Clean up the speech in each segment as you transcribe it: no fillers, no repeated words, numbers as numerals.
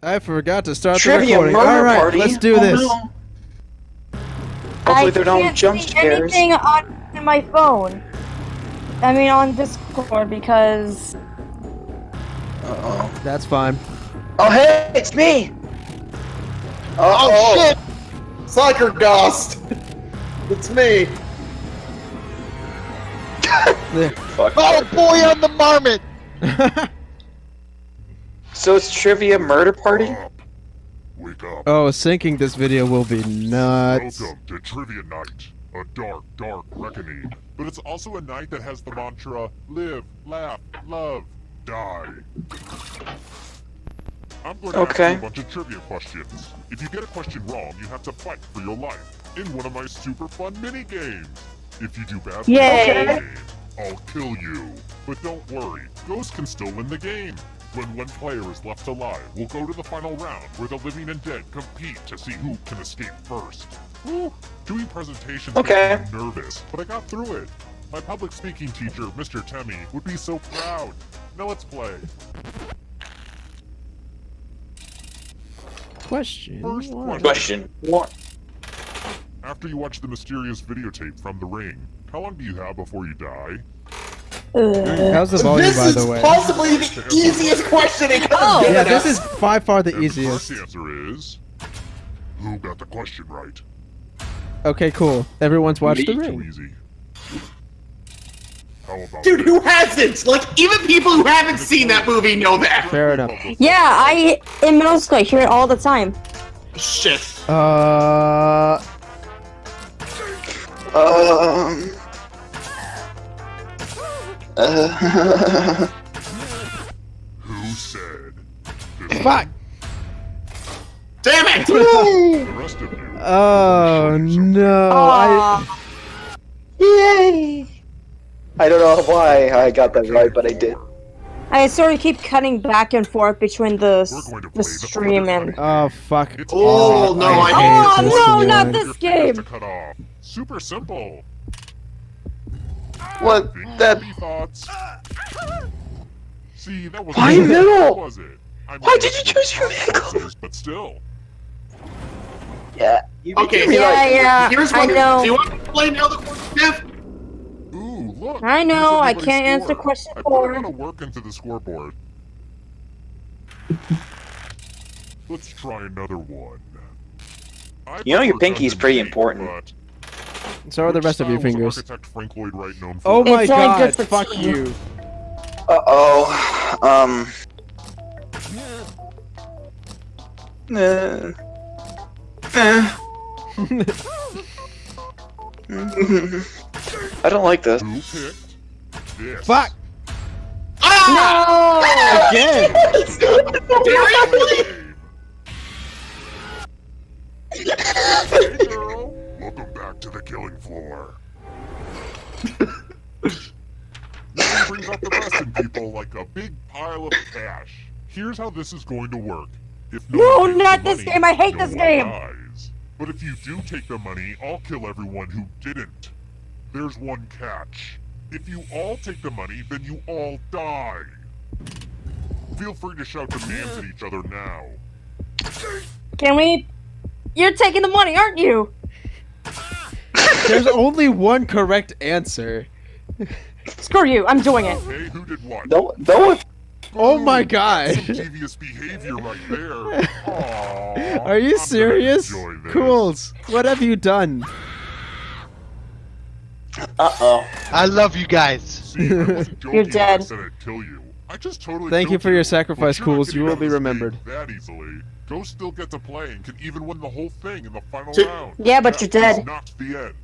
I forgot to start the Trivia recording. murder All right, party? let's do this. No. Hopefully there don't jump scares. I can't see anything on my phone. I mean, on Discord because. Uh-oh. That's fine. Oh, hey, it's me! Oh shit! Soccer Ghost! It's me! Fuck. Oh boy, I'm the marmot! So it's trivia murder party? Wake up. Oh, syncing this video will be nuts. Welcome to Trivia Night, a dark, dark reckoning. But it's also a night that has the mantra, live, laugh, love, die. I'm going to ask you a bunch of trivia questions. If you get a question wrong, you have to fight for your life in one of my super fun mini games. If you do badly in the game, I'll kill you. But don't worry, Ghost can still win the game. When one player is left alive, we'll go to the final round where the living and dead compete to see who can escape first. Woo! Doing presentations makes me nervous, but I got through it. My public speaking teacher, Mr. Temmie, would be so proud. Now let's play. Question. First Question 1. After you watch the mysterious videotape from The Ring, how long do you have before you die? How's the volume, by the way? This is possibly the easiest question it could have Yeah, been. this is by far the And easiest. the correct answer is... Who got the question right? Okay, cool. Everyone's watched The Too Ring. easy. How about Dude, this? who hasn't? Like, even people who haven't seen that movie know that. Fair enough. Yeah, in middle school I hear it all the time. Shit. Who said? Fuck! Damn it! The rest of you. Oh no! Yay! I don't know why I got that right, but I did. I sort of keep cutting back and forth between the We're going to play the stream and. Oh fuck! It's Oh, no, I hate Oh this no, one. not Your this fingers to game! cut off. Super simple. What? Big That... happy thoughts. See, that was Why middle? was it? I mean, Why did you that's choose your what vehicle? choices, but still. Yeah. Okay, Yeah, here's I what. know. Do you want to play now the question, Jeff? Ooh, look. I know, here's I everybody's can't answer score. question I put 4. a lot of work into the scoreboard. Let's try another one. You know your pinky's pretty important. So are the rest of your fingers. Architect Frank Lloyd Wright known for? Oh my It's only god! good for Fuck tea. you! Uh-oh. I don't like this. Who picked this? Fuck! No! Again! Hey girl, welcome back to the killing floor. Nothing brings out the best in people like a big pile of cash. Here's how this is going to work. If No, one takes not the this money, game, I hate no this one game. dies. But if you do take the money, I'll kill everyone who didn't. There's one catch. If you all take the money, then you all die. Feel free to shout demands at each other now. Can we? You're taking the money, aren't you? There's only one correct answer. Screw you, I'm doing it. Okay, who did what? Don't. Oh my god! Some devious behavior right there. Aww, Are you I'm gonna serious? enjoy this. Cools, what have you done? Uh-oh. I love you guys. See, I wasn't joking You're when dead. I said I'd kill you. I just totally Thank you killed for your sacrifice, But you're not Cools. getting You will out of be this remembered. game that easily. Ghost still get to play and can even win the whole thing in the final Shit. round. Yeah, but you're That is dead. not the end.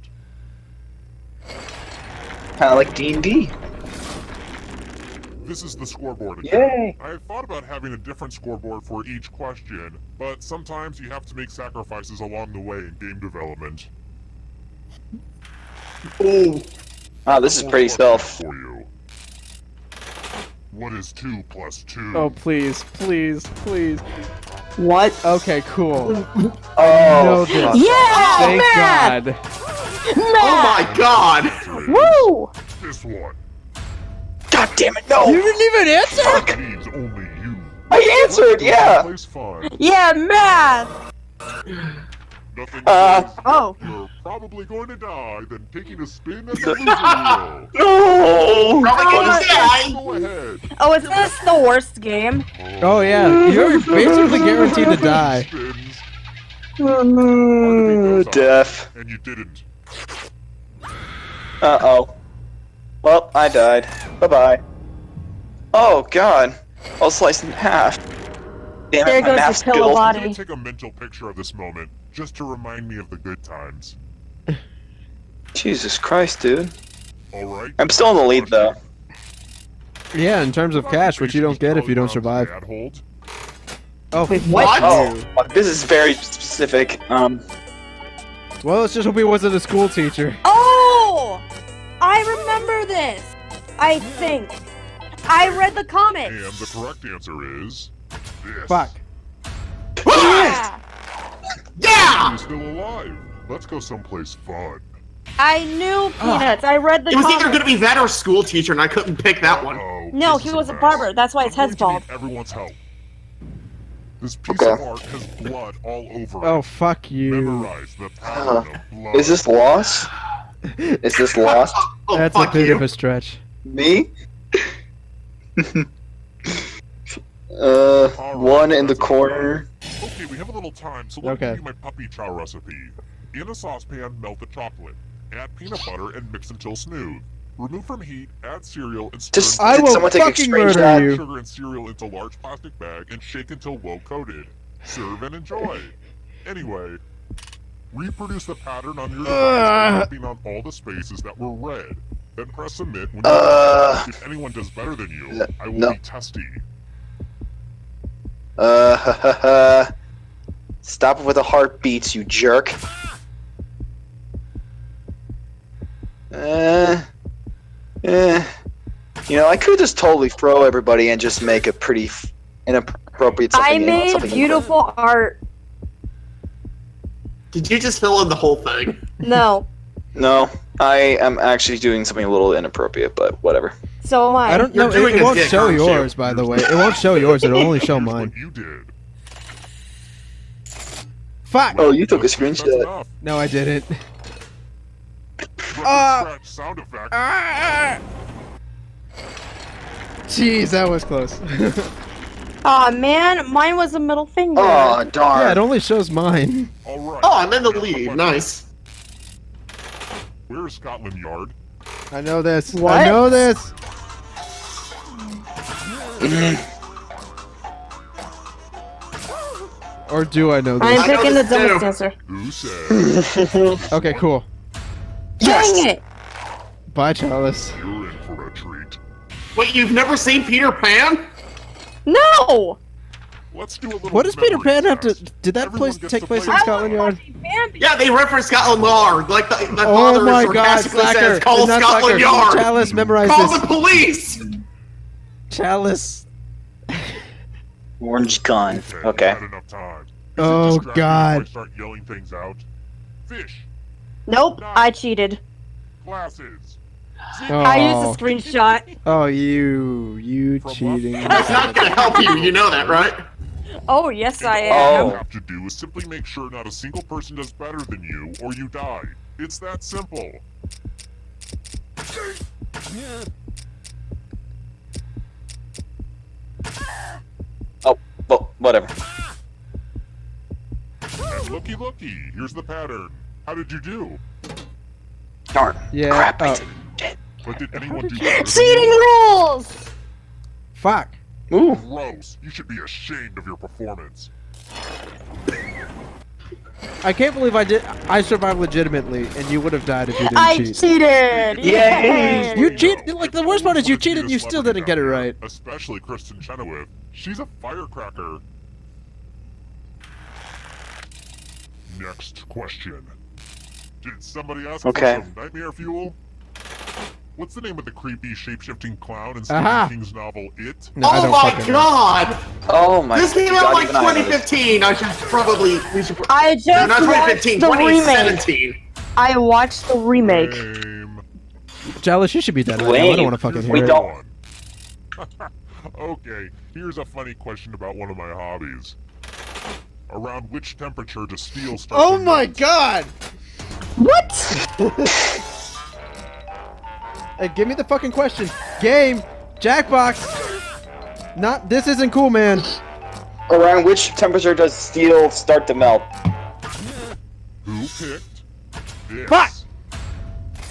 Kinda like D&D. This is the scoreboard again. Yay. I had thought about having a different scoreboard for each question, but sometimes you have to make sacrifices along the way in game development. Ooh. Wow, this is pretty stealth. For you. What is 2 plus 2? Oh, please, please, please. What? Okay, cool. Oh, know this. fuck. Yeah, Thank man! God. Oh my god! Woo! This one. God damn it, no! You didn't even answer? That means only you I answered, yeah! Place fun. Yeah, math! Nothing Oh. You're probably going to die than taking a spin at the loser wheel. No! Probably gonna die. Go ahead. Oh, isn't this the worst game? Oh yeah, you're basically guaranteed to die. Spins. Death. And you didn't. Uh-oh. Well, I died. Bye-bye. Oh, God. I'll slice in half. Damn There it, my goes math the pillow skills. body. I'm gonna take a mental picture of this moment, just to remind me of the good times. Jesus Christ, dude. Alright? I'm still in the lead, though. Yeah, in terms of cash, which you don't get if you don't survive. Hold. Oh, Wait, fuck what? you. Oh, this is very specific. Well, let's just hope he wasn't a school teacher. Oh! I remember this! I think. I read the And comics! the correct answer is... this. Fuck. Yeah! Yeah! He's still alive. Let's go someplace fun. I knew Peanuts. I read the It was comics. either gonna be that or school teacher, and I couldn't pick that one. Oh, No, this he is was a mess. barber. That's why his I'm head's going to bald. need everyone's help. This piece Okay. of art has blood all over Oh, it. fuck you. Memorize the pattern of blood. Is this lost? Is this lost? Oh, That's a fuck bit you. of a stretch. Me? Alright, One in the that's corner. Okay, we have a little time, so let me Okay. give you my puppy chow recipe. In a saucepan, melt the chocolate. Add peanut butter and mix until smooth. Remove from heat, add cereal, and stir Just I did will someone take a fucking screenshot? murder you. sugar and cereal into large plastic bag and shake until well coated. Serve and enjoy. Anyway, reproduce the pattern on your device by tapping on all the spaces that were red. Then press submit when if anyone does better than you, I will no. be testy. Stop it with the heartbeats, you jerk. You know, I could just totally throw everybody and just make a pretty inappropriate something. I made something beautiful art. Did you just fill in the whole thing? No. No, I am actually doing something a little inappropriate, but whatever. So am I. I don't know. You're doing It a won't dick, show aren't you? yours, by the way. It won't show yours. It'll only show Here's mine. what you did. Fuck! Oh, you took a That's screenshot. enough. No, I didn't. Scratch sound effect. Jeez, that was close. Aw, man. Mine was a middle finger. Oh, darn. Yeah, it only shows mine. All right. Oh, I'm in the lead. Nice. Where is Scotland Yard? I know this. What? I know this. Or do I know I'm this? I know picking the this too. dumbest answer. Who said Okay, cool. Dang it! Bye, Chalice. you're in for a treat? Wait, you've never seen Peter Pan? No! Let's do a little. What does Peter memory Pan have to? test. Did that Everyone place gets take to place play in a Scotland part. Yard? Bambi. Yeah, they reference Scotland Yard. Like the Oh father my God, sarcastically Slacker! says, call The Scotland Nutsucker. Yard. Chalice, memorize Call this. the police. Chalice. Orange gun. Okay. Okay. Not enough time. Is Oh, it distracting God. If I start yelling things out. Fish. Nope, I cheated. Glasses. Oh. I used a screenshot. Oh, you From cheating. That's not gonna help you. You know that, right? Oh, yes, I All am. you have to do is simply make sure not a single person does better than you, or you die. It's that simple. Oh, well, whatever. And looky, here's the pattern. How did you do? Darn. Yeah. Crap. Oh, But did anyone do better than Cheating you? rules! fuck. Ooh. Gross. You should be ashamed of your performance. I can't believe I survived legitimately, and you would have died if you didn't I cheat. cheated! Yay! You cheated. Like the worst part is you Wanted to be cheated, and a you still didn't celebrity get it down here, right. Especially Kristen Chenoweth. She's a firecracker. Next question. Did somebody ask Okay. for some nightmare fuel? What's the name of the creepy shape-shifting clown in Stephen Aha. King's novel It? No, I Oh don't my fucking know. God! Oh my This came God, out like even I know this. 2015. I should probably. We should. I No, just not watched 2015. the remake. 2017. I watched the remake. Name. Chalice, you should be dead right now. I Lame. don't want to fucking Here's hear We it. don't. one. Okay, Here's a funny question about one of my hobbies. Around which temperature does steel start Oh to my melt? god! What? Hey, give me the fucking question. Game, Jackbox. Not. This isn't cool, man. Around which temperature does steel start to melt? Who picked this? Fuck!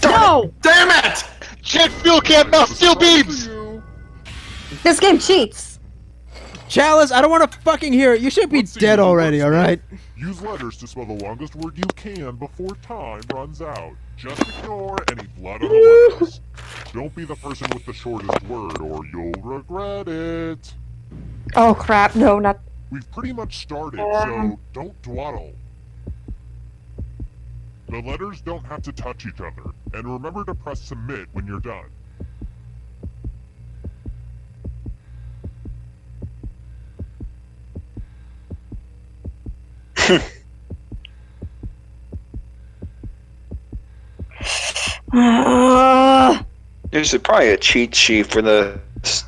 No! Damn it! Jet fuel can't melt steel beams! This game cheats. Chalice, I don't want to fucking hear it. You should be Let's see dead who already, works alright? Use letters to spell the longest word you can before time runs out. Just ignore any blood on the letters. Don't be the person with the shortest word or you'll regret it. Oh crap, no, not... We've pretty much started, so don't dawdle. The letters don't have to touch each other, and remember to press submit when you're done. There's probably a cheat sheet for this.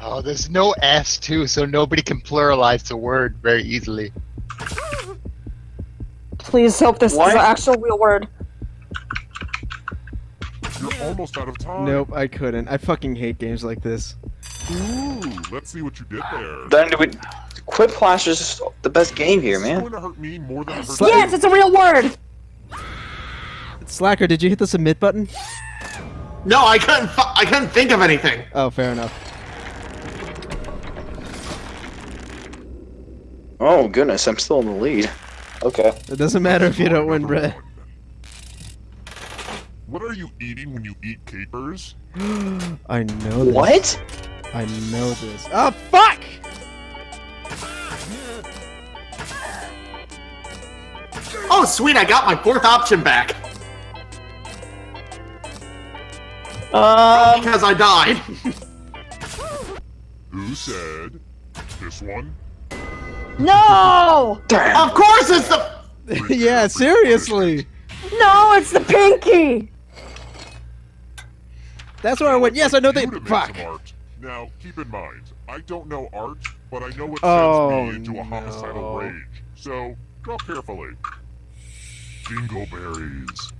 Oh, there's no S too, so nobody can pluralize the word very easily. Please hope this is What? an actual real word. You're almost out of time. Nope, I couldn't. I fucking hate games like this. Ooh, let's see what you did there. Then do we... Quip Plash is the best game here, It's man. going to hurt me more than it hurts Sla- Yes, it's a real word! Slacker, did you hit the submit button? No, I couldn't think of anything. Oh, fair enough. Oh goodness, I'm still in the lead. Okay. It doesn't matter if you don't win, Number Brett. one. What are you eating when you eat capers? I know this. What? I know this. Oh, fuck! Oh, sweet, I got my fourth option back. Because I died. Who said this one? No! Of course it's the... Yeah, seriously. No, it's the pinky! That's where I went. Yes, I know You they. to make Fuck. some art. Now, keep in mind, I don't know art, but I know it sends Oh, me into a homicidal no. rage. So, draw carefully. Dingleberries.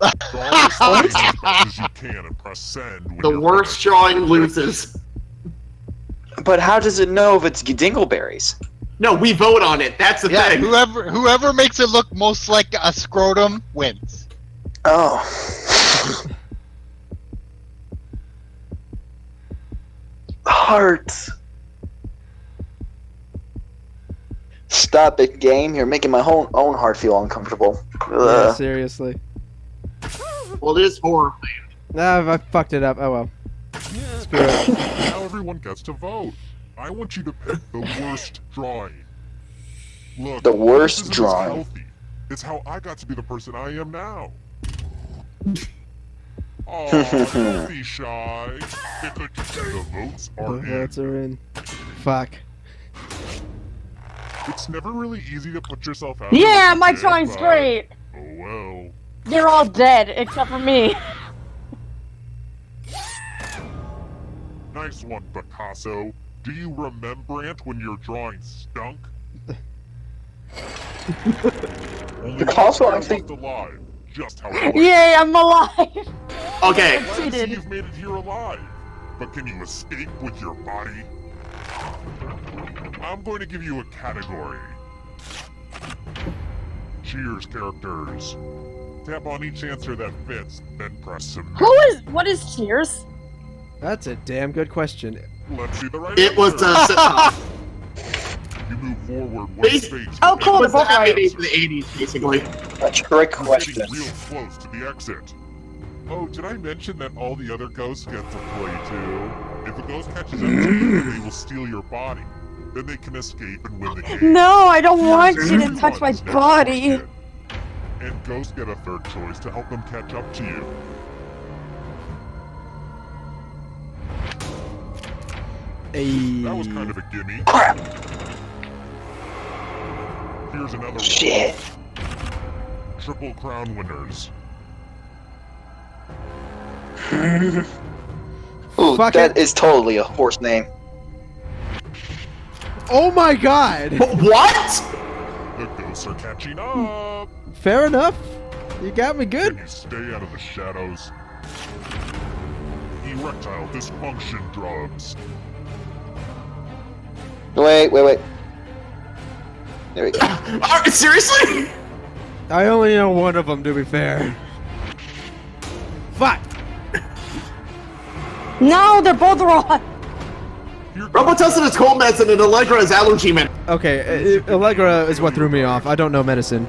Draw as many as fast as you can and press send when The you're worst finished. drawing loses. But how does it know if it's dingleberries? No, we vote on it. That's the Yeah, thing. whoever makes it look most like a scrotum wins. Oh. Hearts. Stop it, game. You're making my own heart feel uncomfortable. Yeah, Ugh. seriously. Well, it is horror. Nah, I fucked it up. Oh well. Spirit. Now everyone gets to vote. I want you to pick the worst drawing. Look, The worst this isn't as drawing. healthy. It's how I got to be the person I am now. Aw, don't be shy. The votes are The in. votes are in. Fuck. It's never really easy to put yourself out. Yeah, there my like drawing's this, great! but, oh well. You're all dead, except for me. Nice one, Picasso. Do you remembrant when your drawing stunk? Only Picasso one actually- left alive. Just how it was. Yay, I'm alive! Okay. Glad to see cheated. you've made it here alive. But can you escape with your body? I'm going to give you a category. Cheers, characters. Tap on each answer that fits, then press submit. What is Cheers? That's a damn good question. Let's see the right It was answer. sitcom. You move forward one Base- space. Oh, for cool, It every was the both happy right. days of the 80s, basically. That's a great You're question. getting real close to the exit. Oh, did I mention that all the other ghosts get to play too? If a ghost catches up to you, they will steal your body. Then they can escape and win the game. No, I don't want you to Everyone's touch my next body. question. And ghosts get a third choice to help them catch up to you. Ayy. That was kind of a gimme. Crap. Here's another Shit. one. Triple Crown winners. Ooh, Fuck that it. is totally a horse name. Oh my god! What? The ghosts are catching up. Fair enough. You got me Can good. you stay out of the shadows? Erectile dysfunction drugs. Wait. There we go. Seriously? I only know one of them, to be fair. Fuck! No, they're both wrong. Robitussin is cold medicine and Allegra is allergy medicine. Okay, Allegra is what threw me off. I don't know medicine.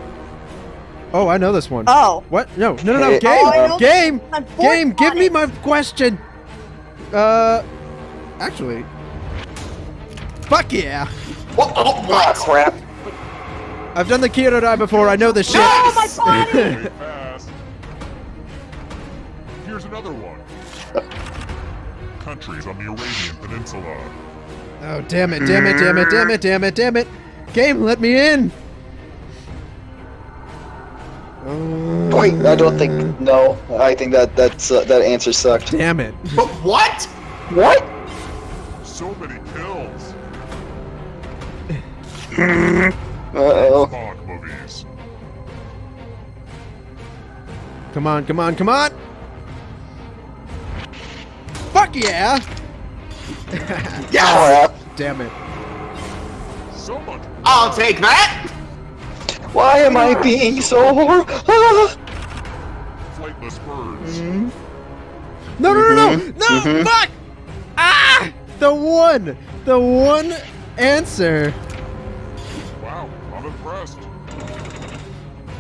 Oh, I know this one. Oh. What? No. Hey, Game! oh, I know- Game! I'm fourth Game! Give on me it. my question! Actually... Fuck yeah! Oh, Ah, what? crap. I've done the Kyoto Die before, I know this shit! Oh, my body! Very fast. Here's another one. Countries on the Arabian Peninsula. Oh, damn it. Game, let me in! Wait, I don't think. No, I think that answer sucked. Damn it. What? What? So many kills. Uh-oh. Bond movies. Come on! Fuck yeah! Crap. Damn it. So much. I'll take that. Why am I being so horrible? Flightless birds. No! Fuck! Ah! The one answer. Wow, I'm impressed.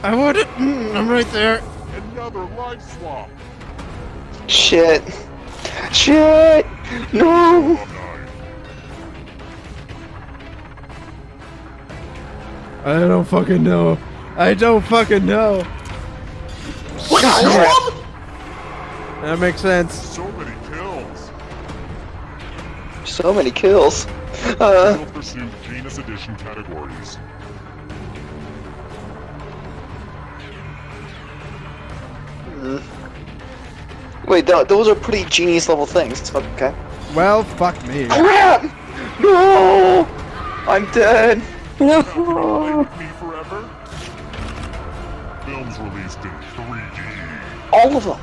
I want it. I'm right there. Another life swap. Shit. No. Alumni. I don't fucking know. What? Crap. That makes sense. So many kills. So many kills. We'll pursue genus edition categories. Wait, those are pretty genius level things. Okay. Well, fuck me. Crap! No! I'm dead. No. Play with me forever. Films released in 3D. All of them.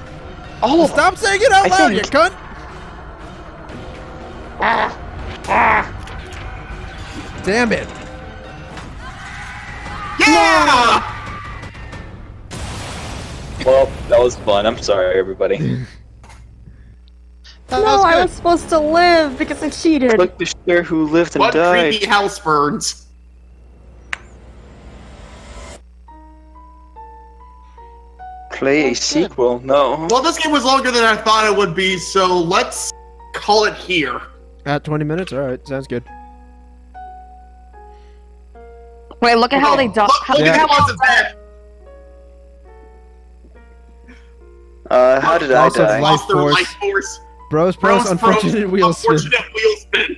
Stop saying it out I loud, think- you cunt! Damn it. Yeah! Well, that was fun. I'm sorry, everybody. That No, I good. was supposed to live because I cheated. Look to share who lived and What died. creepy house burns? Play a sequel? No. Well, this game was longer than I thought it would be, so let's call it here. At 20 minutes? Alright, sounds good. Wait, look at how they Look how at Yeah. how Watson's head. How did I Also, die? life Lost their force. life force. Bros, Bros, unfortunate wheel spin. Unfortunate wheel spin.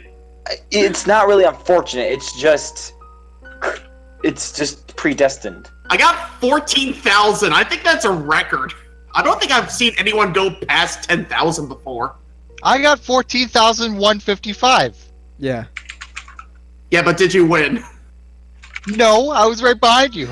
It's not really unfortunate. It's just predestined. I got 14,000. I think that's a record. I don't think I've seen anyone go past 10,000 before. I got 14,155. Yeah. Yeah, but did you win? No, I was right behind you.